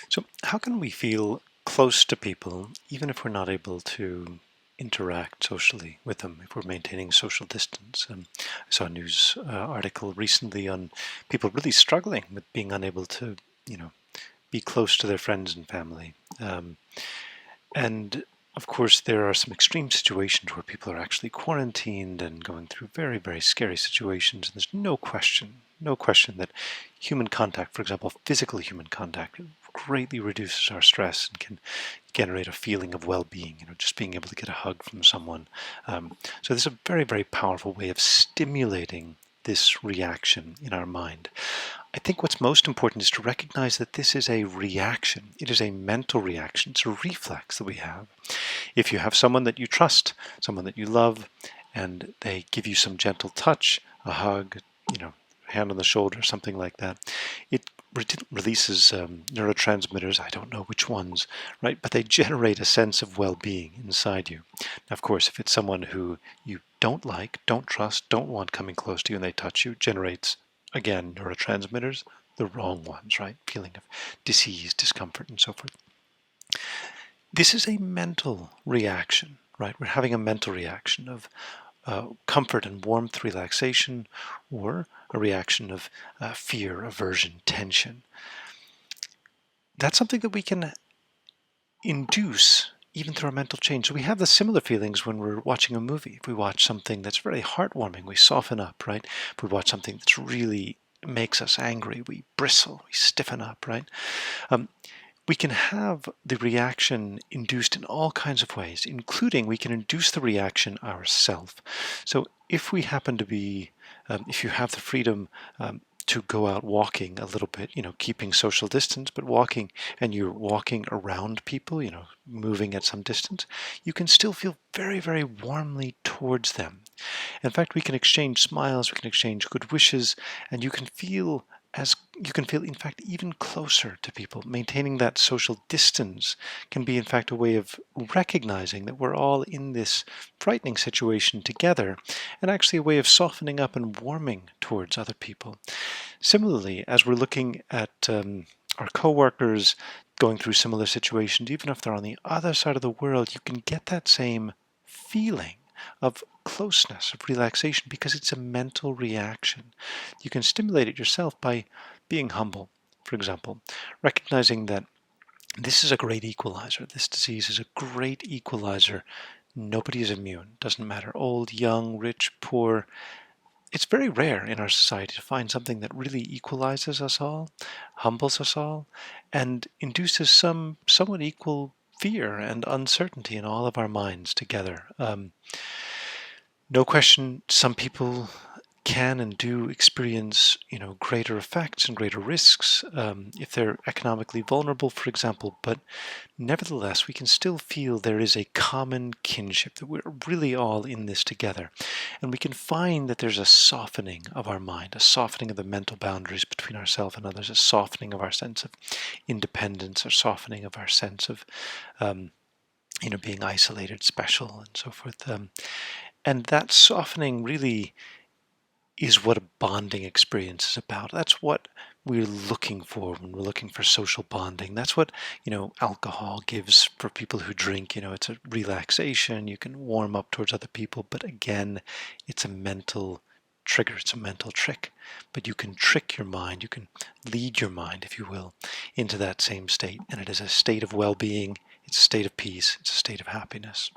So, how can we feel close to people even if we're not able to interact socially with them, if we're maintaining social distance? I saw a news article recently on people really struggling with being unable to, you know, be close to their friends and family. And of course, there are some extreme situations where people are actually quarantined and going through very, very scary situations. And there's no question that human contact, for example, physical human contact, greatly reduces our stress and can generate a feeling of well-being. Just being able to get a hug from someone. So there's a very, very powerful way of stimulating this reaction in our mind. I think what's most important is to recognize that this is a reaction. It is a mental reaction. It's a reflex that we have. If you have someone that you trust, someone that you love, and they give you some gentle touch, a hug, hand on the shoulder, something like that, it releases neurotransmitters. I don't know which ones, right? But they generate a sense of well-being inside you. Now, of course, if it's someone who you don't like, don't trust, don't want coming close to you, and they touch you, it generates, again, neurotransmitters, the wrong ones, right? Feeling of disease, discomfort, and so forth. This is a mental reaction, right? We're having a mental reaction of comfort and warmth, relaxation, or a reaction of fear, aversion, tension. That's something that we can induce even through our mental change. So we have the similar feelings when we're watching a movie. If we watch something that's very heartwarming, we soften up, right? If we watch something that's really makes us angry, we bristle, we stiffen up, right? We can have the reaction induced in all kinds of ways, including we can induce the reaction ourselves. So if we happen to be, if you have the freedom to go out walking a little bit, keeping social distance, but walking, and you're walking around people, moving at some distance, you can still feel very, very warmly towards them. In fact, we can exchange smiles, we can exchange good wishes, and you can feel, in fact, even closer to people. Maintaining that social distance can be, in fact, a way of recognizing that we're all in this frightening situation together, and actually a way of softening up and warming towards other people. Similarly, as we're looking at our coworkers going through similar situations, even if they're on the other side of the world, you can get that same feeling of closeness, of relaxation, because it's a mental reaction. You can stimulate it yourself by being humble, for example, recognizing that this is a great equalizer. This disease is a great equalizer. Nobody is immune. Doesn't matter, old, young, rich, poor. It's very rare in our society to find something that really equalizes us all, humbles us all, and induces some somewhat equal fear and uncertainty in all of our minds together. No question, some people can and do experience, greater effects and greater risks if they're economically vulnerable, for example. But nevertheless, we can still feel there is a common kinship, that we're really all in this together. And we can find that there's a softening of our mind, a softening of the mental boundaries between ourselves and others, a softening of our sense of independence, a softening of our sense of, being isolated, special, and so forth. And that softening really is what a bonding experience is about. That's what we're looking for when we're looking for social bonding. That's what, alcohol gives for people who drink. It's a relaxation. You can warm up towards other people. But again, it's a mental trigger. It's a mental trick. But you can trick your mind. You can lead your mind, if you will, into that same state. And it is a state of well-being. It's a state of peace. It's a state of happiness.